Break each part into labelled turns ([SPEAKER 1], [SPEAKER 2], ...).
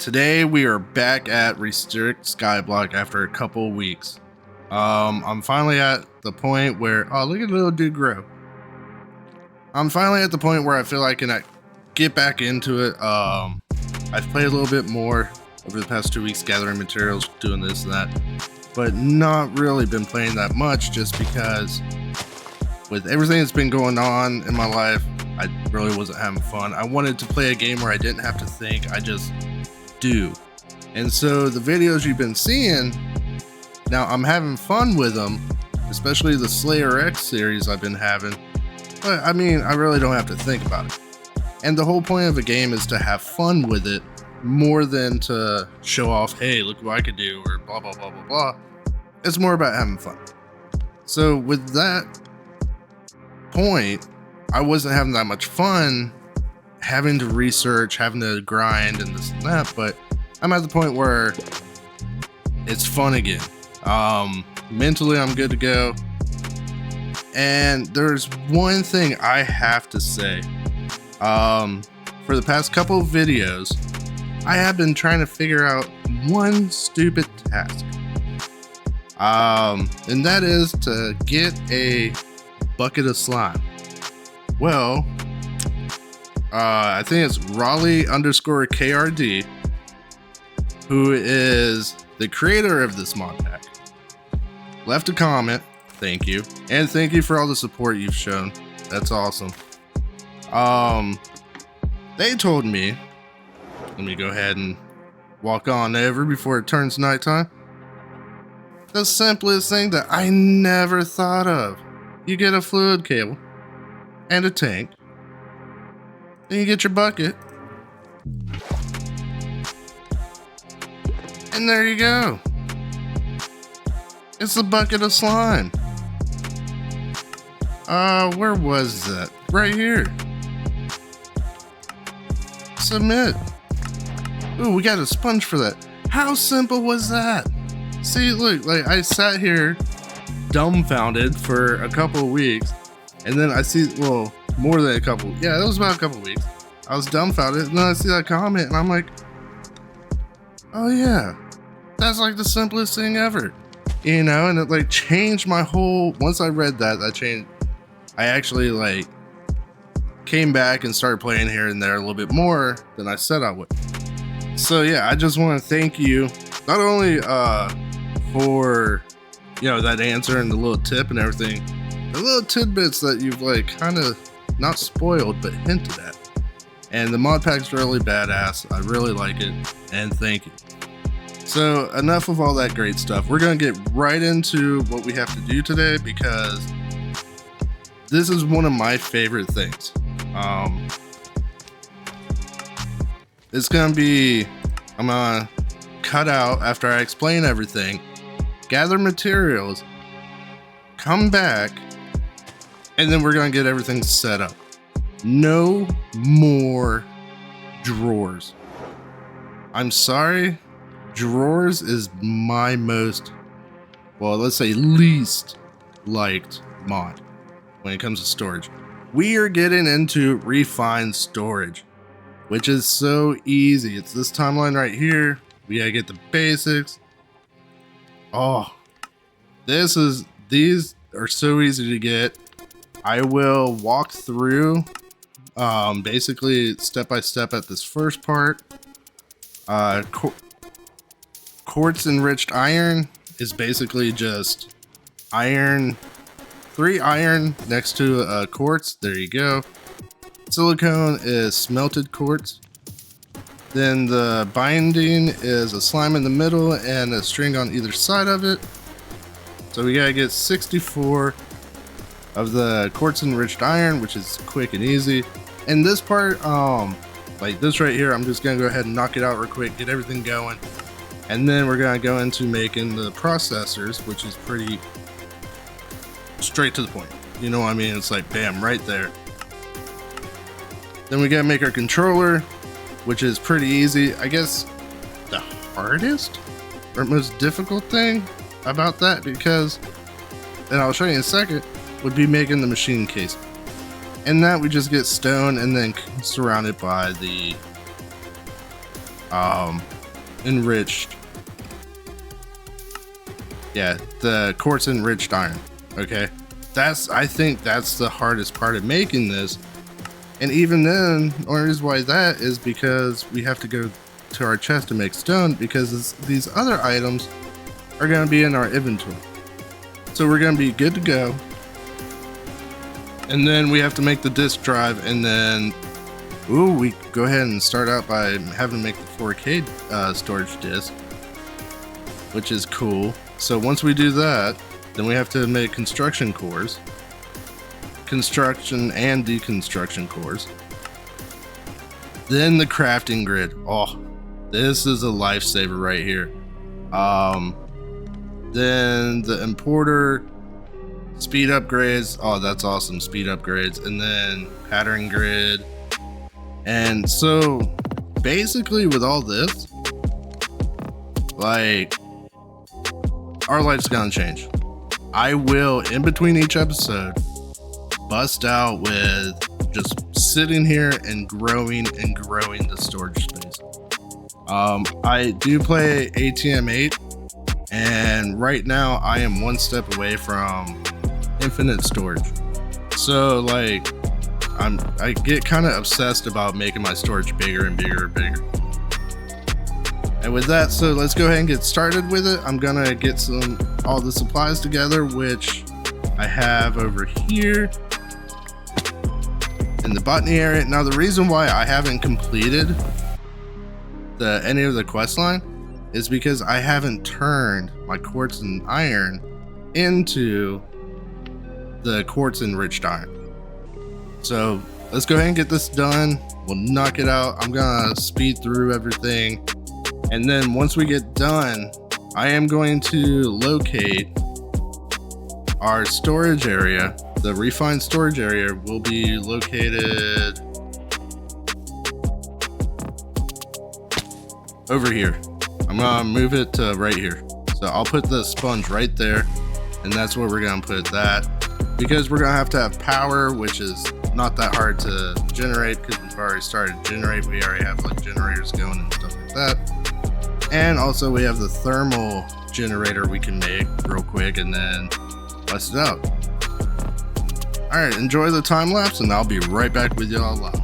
[SPEAKER 1] Today we are back at Restrict Skyblock after a couple weeks. I'm finally at the point where, oh, look at the little dude grow. I'm finally at the point where I feel I can get back into it. I've played a little bit more over the past 2 weeks, gathering materials, doing this and that, but not really been playing that much just because with everything that's been going on in my life, I really wasn't having fun. I wanted to play a game where I didn't have to think, I just do. And so the videos you've been seeing, now I'm having fun with them, especially the Slayer X series I've been having. But I mean, I really don't have to think about it. And the whole point of a game is to have fun with it more than to show off, hey, look what I could do, or blah, blah, blah, blah, blah. It's more about having fun. So with that point, I wasn't having that much fun having to research, having to grind and this and that, but I'm at the point where it's fun again. Mentally, I'm good to go. And there's one thing I have to say. For the past couple of videos, I have been trying to figure out one stupid task. And that is to get a bucket of slime. Well, I think it's Raleigh_KRD, who is the creator of this Modpack, left a comment. Thank you. And thank you for all the support you've shown. That's awesome. They told me, let me go ahead and walk on over before it turns nighttime. The simplest thing that I never thought of. You get a fluid cable and a tank. Then you get your bucket. And there you go. It's a bucket of slime. Where was that? Right here. Submit. Ooh, we got a sponge for that. How simple was that? See, look, like I sat here dumbfounded for a couple of weeks, and then I see, well, more than a couple. Yeah, it was about a couple of weeks. I was dumbfounded, and then I see that comment, and I'm like, oh yeah, that's like the simplest thing ever, you know? And it like changed my whole. Once I read that, changed. I actually like came back and started playing here and there a little bit more than I said I would. So yeah, I just want to thank you not only for, you know, that answer and the little tip and everything, the little tidbits that you've like kind of not spoiled but hinted at. And the Modpack's really badass. I really like it, and thank you. So enough of all that great stuff. We're gonna get right into what we have to do today, because this is one of my favorite things. It's gonna be, I'm gonna cut out after I explain everything, gather materials, come back, and then we're gonna get everything set up. No more drawers. I'm sorry, drawers is my most, well, let's say least liked mod when it comes to storage. We are getting into refined storage, which is so easy. It's this timeline right here. We gotta get the basics. Oh, these are so easy to get. I will walk through basically step by step at this first part. Quartz enriched iron is basically just iron, 3 iron next to a quartz. There you go. Silicone is smelted quartz. Then the binding is a slime in the middle and a string on either side of it. So we gotta get 64 of the quartz enriched iron, which is quick and easy. And this part, like this right here, I'm just gonna go ahead and knock it out real quick, get everything going. And then we're gonna go into making the processors, which is pretty straight to the point. You know what I mean? It's like bam, right there. Then we gotta make our controller, which is pretty easy. I guess the hardest or most difficult thing about that, because, and I'll show you in a second, would be making the machine case. And that we just get stone and then surrounded by the enriched. Yeah, the quartz enriched iron. Okay, I think that's the hardest part of making this. And even then, the only reason why that is because we have to go to our chest to make stone, because these other items are going to be in our inventory. So we're going to be good to go. And then we have to make the disk drive, and then we go ahead and start out by having to make the 4K storage disk, which is cool. So once we do that, then we have to make construction cores. Construction and deconstruction cores. Then the crafting grid. Oh, this is a lifesaver right here. Then the importer, speed upgrades. Oh, that's awesome, speed upgrades. And then pattern grid. And so basically with all this, like, our life's gonna change. I will, in between each episode, bust out with just sitting here and growing the storage space. I do play ATM 8, and right now I am one step away from infinite storage. So like, I get kind of obsessed about making my storage bigger and bigger and bigger. And with that, so let's go ahead and get started with it. I'm gonna get all the supplies together, which I have over here in the botany area. Now, the reason why I haven't completed any of the quest line is because I haven't turned my quartz and iron into the quartz enriched iron. So let's go ahead and get this done. We'll knock it out. I'm gonna speed through everything, and then once we get done, I am going to locate our storage area. The refined storage area will be located over here. I'm gonna move it to right here. So I'll put the sponge right there, and that's where we're gonna put that, because we're gonna have to have power, which is not that hard to generate because we've already started to generate. We already have like generators going and stuff like that. And also we have the thermal generator we can make real quick and then bust it out. Alright, enjoy the time lapse, and I'll be right back with y'all live.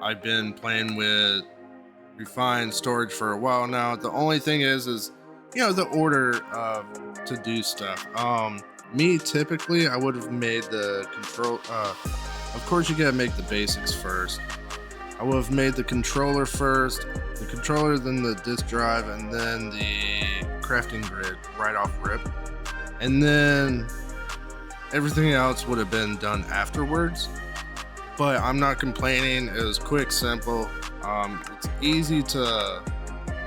[SPEAKER 1] I've been playing with refined storage for a while now. The only thing is you know, the order to do stuff. Me, typically I would have made the control, of course you gotta make the basics first. I would have made the controller first, the controller, then the disk drive, and then the crafting grid right off rip. And then everything else would have been done afterwards. But I'm not complaining. It was quick, simple. It's easy to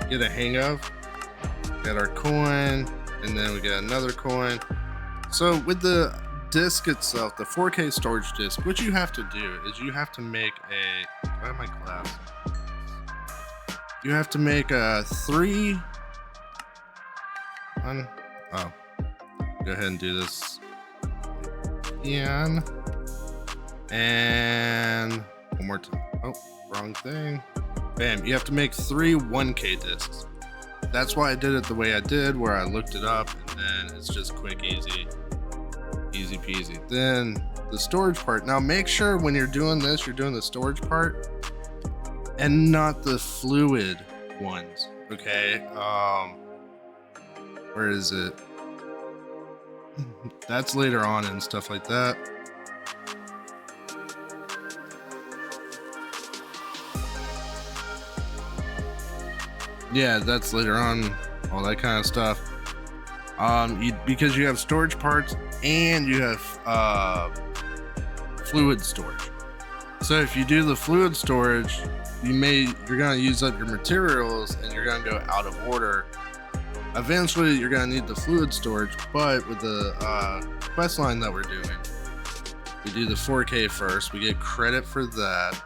[SPEAKER 1] get a hang of. Got our coin, and then we got another coin. So with the disk itself, the 4K storage disk, what you have to do is you have to make a, where my glass? You have to make a go ahead and do this again. And one more time. Oh, wrong thing. Bam, you have to make 3 1K discs. That's why I did it the way I did, where I looked it up, and then it's just quick, easy. Easy peasy. Then the storage part. Now make sure when you're doing this, you're doing the storage part and not the fluid ones. Okay. Where is it? That's later on and stuff like that. Yeah, that's later on, all that kind of stuff. Because you have storage parts and you have fluid storage. So if you do the fluid storage, you're gonna use up your materials and you're gonna go out of order. Eventually, you're gonna need the fluid storage, but with the quest line that we're doing, we do the 4K first. We get credit for that,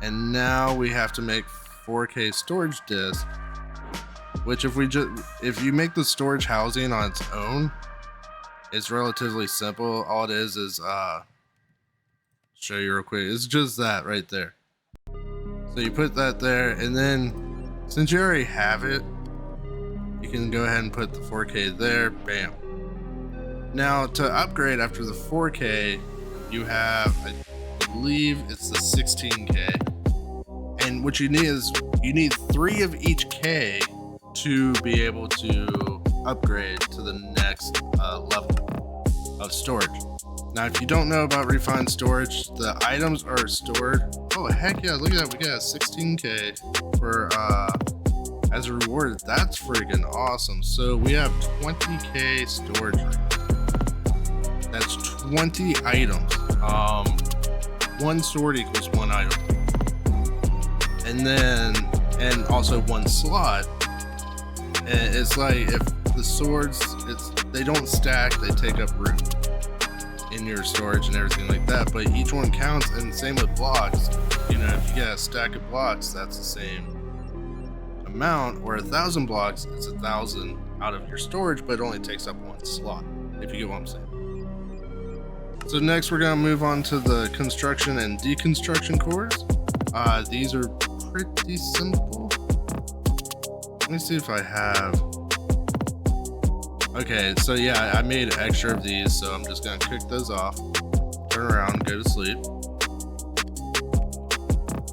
[SPEAKER 1] and now we have to make 4K storage disk. Which, if you make the storage housing on its own, it's relatively simple. All it is show you real quick. It's just that right there. So you put that there, and then since you already have it, you can go ahead and put the 4K there. Bam. Now to upgrade after the 4K, you have, I believe it's the 16K, and what you need is 3 of each K to be able to upgrade to the next level of storage. Now, if you don't know about refined storage, the items are stored. Oh, heck yeah, look at that. We got 16K for as a reward. That's friggin' awesome. So we have 20K storage. That's 20 items. One sword equals 1 item. And also 1 slot. And it's like if the swords, they don't stack, they take up room in your storage and everything like that, but each one counts. And same with blocks. You know, if you get a stack of blocks, that's the same amount, or 1,000 blocks, it's 1,000 out of your storage, but it only takes up 1 slot, if you get what I'm saying. So next we're gonna move on to the construction and deconstruction cores. These are pretty simple. Let me see if I have. Okay, so yeah, I made extra of these, so I'm just gonna cook those off, turn around, go to sleep.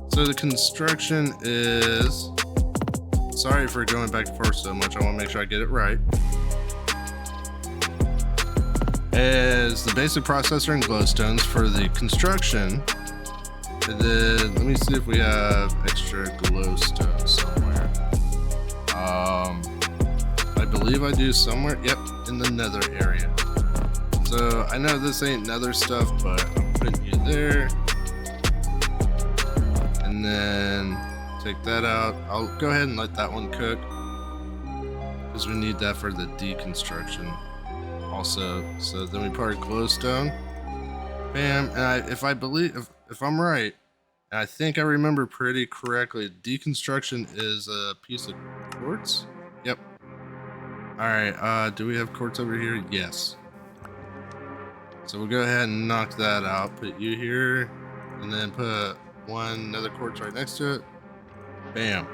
[SPEAKER 1] So the construction is, sorry for going back and forth so much, I wanna make sure I get it right. Is the basic processor and glowstones for the construction. And then, let me see if we have extra glowstones somewhere. I believe I do somewhere. Yep, in the nether area. So I know this ain't nether stuff, but I'm putting you there. And then take that out. I'll go ahead and let that one cook, because we need that for the deconstruction also. So then we put our glowstone. Bam. And if I'm right, and I think I remember pretty correctly, deconstruction is a piece of quartz. Yep. All right. Do we have quartz over here? Yes. So we'll go ahead and knock that out. Put you here, and then put another quartz right next to it. Bam.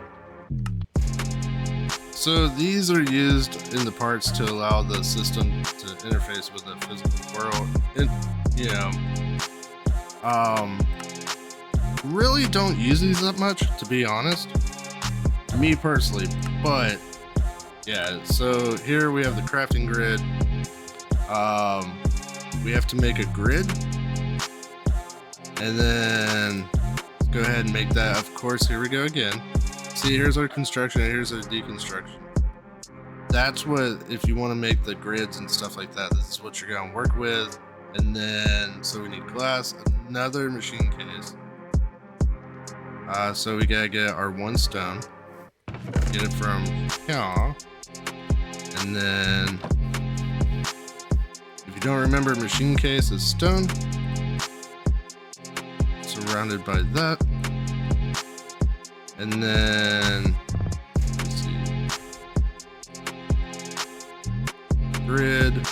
[SPEAKER 1] So these are used in the parts to allow the system to interface with the physical world. Really don't use these that much, to be honest. Me personally, but yeah. So here we have the crafting grid. We have to make a grid, and then let's go ahead and make that. Of course, here we go again. See, here's our construction, and here's our deconstruction. That's what, if you want to make the grids and stuff like that, this is what you're going to work with. And then, so we need glass, another machine case. So we gotta get our 1 stone, get it from here, and then, if you don't remember, machine case is stone, surrounded by that, and then, let's see, grid.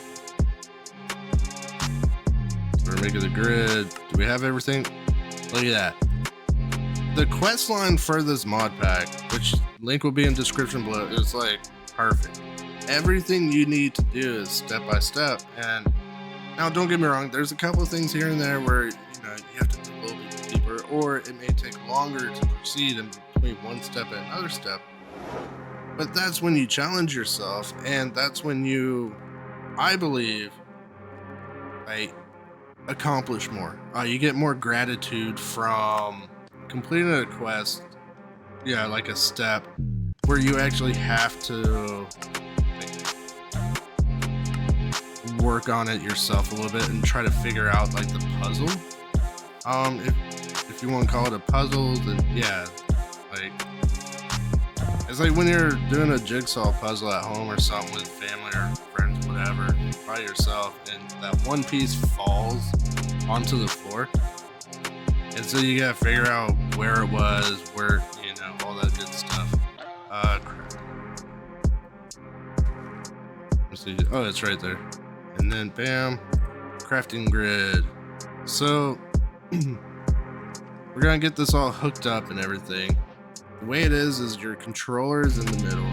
[SPEAKER 1] We're making the grid. Do we have everything? Look at that. The quest line for this mod pack, which link will be in description below, is like perfect. Everything you need to do is step by step, and Now, don't get me wrong, there's a couple of things here and there where, you have to dig a little bit deeper, or it may take longer to proceed in between one step and another step. But that's when you challenge yourself, and that's when you, I believe, like, accomplish more. You get more gratitude from completing a quest, like a step where you actually have to work on it yourself a little bit and try to figure out like the puzzle. If you want to call it a puzzle, then yeah, like it's like when you're doing a jigsaw puzzle at home or something with family or friends, whatever, by yourself, and that one piece falls onto the floor, and so you gotta figure out where it was, where all that good stuff. Crap. Let's see. Oh, it's right there. And then bam, crafting grid. So we're gonna get this all hooked up and everything. The way it is your controller is in the middle.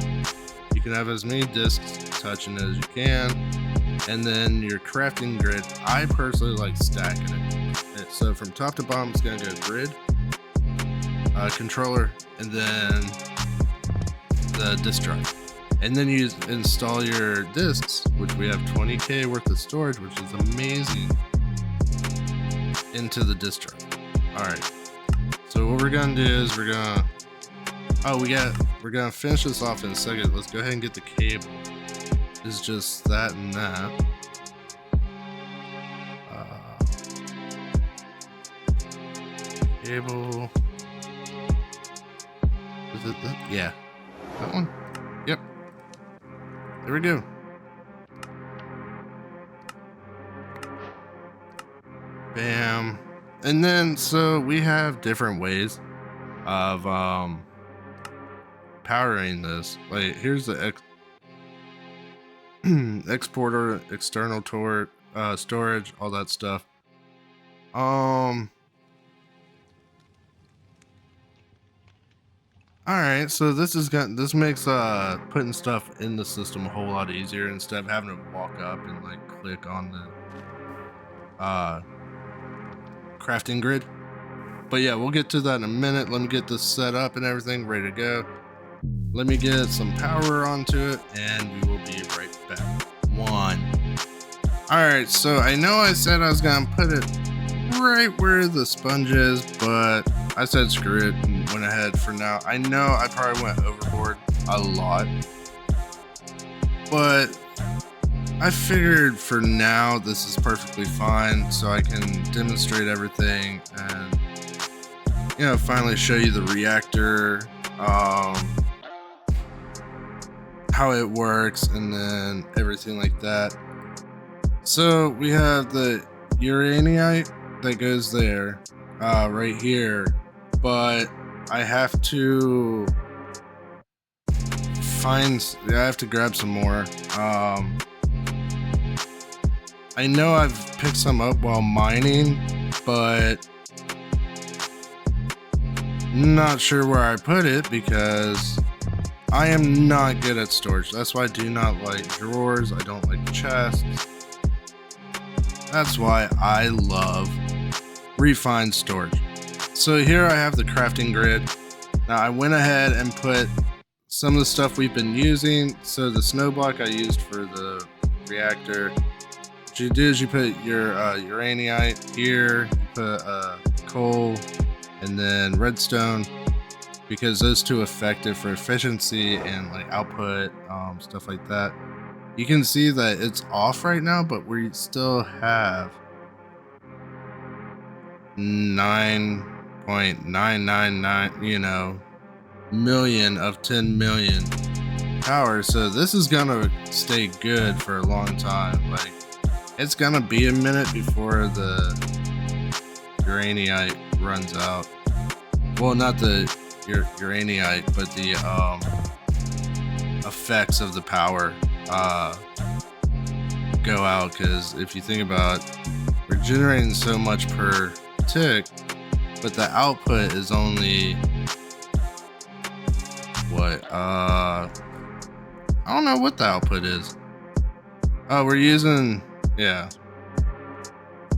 [SPEAKER 1] You can have as many discs touching as you can, and then your crafting grid, I personally like stacking it. So from top to bottom, it's gonna go grid, controller, and then the disk drive. And then you install your discs, which we have 20K worth of storage, which is amazing, into the disk drive. All right. So what we're gonna do is we're gonna finish this off in a second. Let's go ahead and get the cable. It's just that and that. Cable. Is it that? Yeah. That one? Yep. There we go. Bam. And then, so we have different ways of powering this. Like, here's the exporter, external storage, all that stuff. Alright, so this makes putting stuff in the system a whole lot easier instead of having to walk up and like click on the crafting grid. But yeah, we'll get to that in a minute. Let me get this set up and everything ready to go. Let me get some power onto it and we will be right back. Alright, so I know I said I was gonna put it right where the sponge is, but I said screw it and went ahead for now. I know I probably went overboard a lot, but I figured for now this is perfectly fine, so I can demonstrate everything and finally show you the reactor, how it works, and then everything like that. So we have the uraninite that goes there, right here, but I have to grab some more. I know I've picked some up while mining, but not sure where I put it because I am not good at storage. That's why I do not like drawers. I don't like chests. That's why I love refined storage. So here I have the crafting grid. Now I went ahead and put some of the stuff we've been using. So the snow block I used for the reactor. What you do is you put your uraninite here, you put coal, and then redstone, because those two effective for efficiency and like output, stuff like that. You can see that it's off right now, but we still have 9.999, million of 10 million power. So this is gonna stay good for a long time. Like, it's gonna be a minute before the uraninite runs out. Well, not the uraninite, but the effects of the power go out, because if you think about it, we're generating so much per tick, but the output is only what, I don't know what the output is. Oh, we're using, yeah,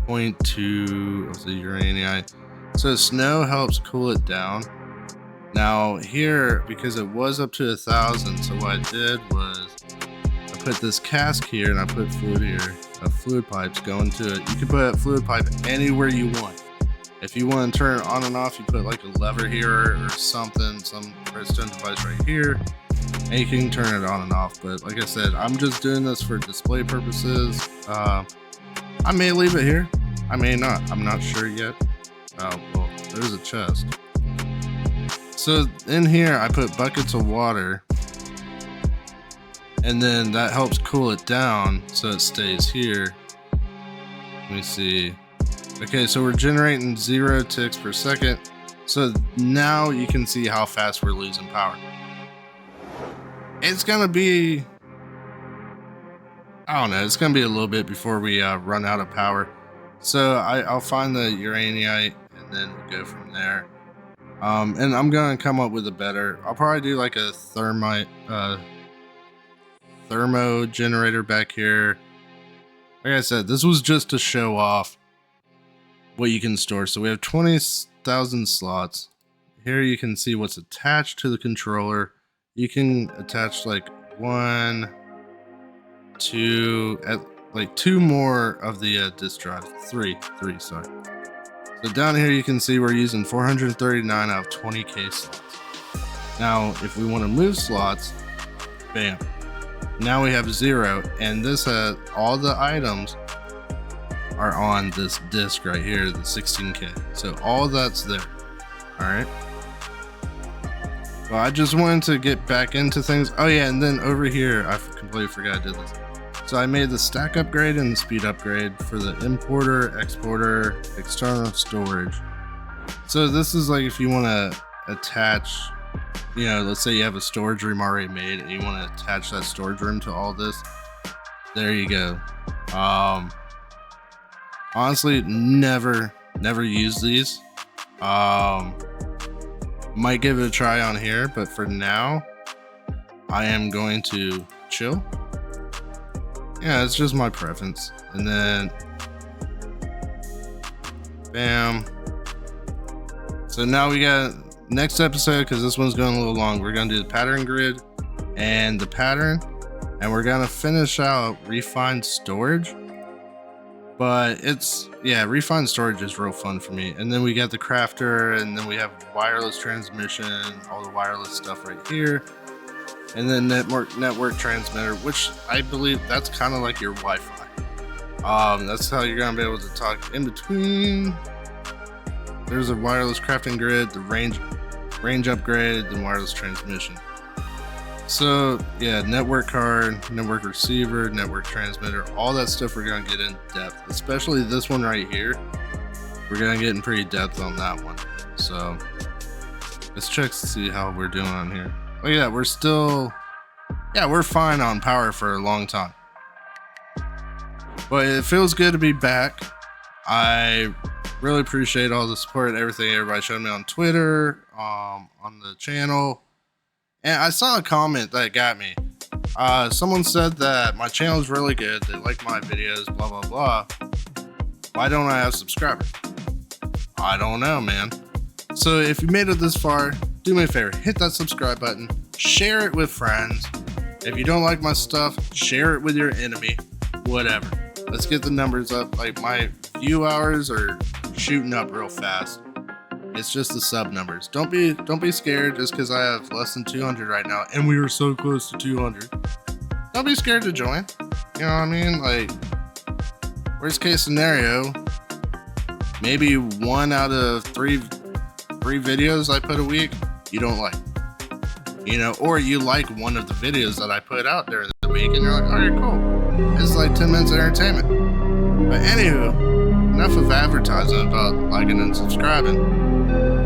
[SPEAKER 1] 0.2 of the uranium. So snow helps cool it down. Now here, because it was up to 1,000, so what I did was I put this cask here and I put fluid here. Fluid pipes go into it. You can put a fluid pipe anywhere you want. If you want to turn it on and off, you put like a lever here or something, some redstone device right here, and you can turn it on and off. But like I said, I'm just doing this for display purposes. I may leave it here, I may not, I'm not sure yet. Oh, well, there's a chest. So in here, I put buckets of water, and then that helps cool it down so it stays here. Let me see. Okay, so we're generating 0 ticks per second. So now you can see how fast we're losing power. It's gonna be, I don't know, it's gonna be a little bit before we run out of power. So I'll find the uraninite and then we'll go from there. And I'm gonna come up with a better, I'll probably do like a thermo generator back here. Like I said, this was just to show off what you can store. So we have 20,000 slots. Here you can see what's attached to the controller. You can attach like 1, 2, like 2 more of the disk drive. 3, sorry. So down here you can see we're using 439 out of 20k slots. Now, if we want to move slots, bam. Now we have 0, and this has all the items are on this disk right here, the 16k. So all that's there. All right. Well, I just wanted to get back into things. Oh yeah, and then over here, I completely forgot I did this. So I made the stack upgrade and the speed upgrade for the importer, exporter, external storage. So this is like if you want to attach, you know, let's say you have a storage room already made and you want to attach that storage room to all this. There you go. Honestly, never use these. Might give it a try on here, but for now, I am going to chill. Yeah, it's just my preference. And then, bam. So now we got next episode, because this one's going a little long. We're gonna do the pattern grid and the pattern, and we're gonna finish out refined storage. But it's, yeah, refined storage is real fun for me. And then we got the crafter, and then we have wireless transmission, all the wireless stuff right here. And then network transmitter, which I believe that's kind of like your Wi-Fi. That's how you're gonna be able to talk in between. There's a wireless crafting grid, the range upgrade, the wireless transmission. So yeah, network card, network receiver, network transmitter, all that stuff we're gonna get in depth, especially this one right here. We're gonna get in pretty depth on that one. So let's check to see how we're doing on here. Oh yeah, we're still, yeah, we're fine on power for a long time. But it feels good to be back. I really appreciate all the support and everything everybody showed me on Twitter, on the channel. And I saw a comment that got me. Someone said that my channel is really good. They like my videos, blah, blah, blah. Why don't I have subscribers? I don't know, man. So if you made it this far, do me a favor, hit that subscribe button, share it with friends. If you don't like my stuff, share it with your enemy, whatever. Let's get the numbers up. Like, my view hours are shooting up real fast. It's just the sub numbers. Don't be scared just because I have less than 200 right now, and we are so close to 200. Don't be scared to join. You know what I mean? Like, worst case scenario, maybe 1 out of 3 videos I put a week you don't like. You know, or you like one of the videos that I put out during the week, and you're like, oh, you're cool. It's like 10 minutes of entertainment. But anywho, enough of advertising about liking and subscribing.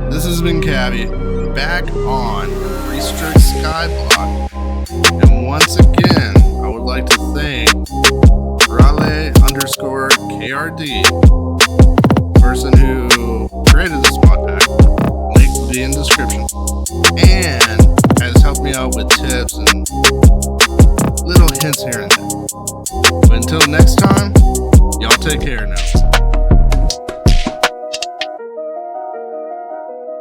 [SPEAKER 1] This has been Cabby, back on Restrict Skyblock. And once again, I would like to thank Raleigh_KRD, person who created this Modpack. Link will be in description. And has helped me out with tips and little hints here and there. But until next time, y'all take care now.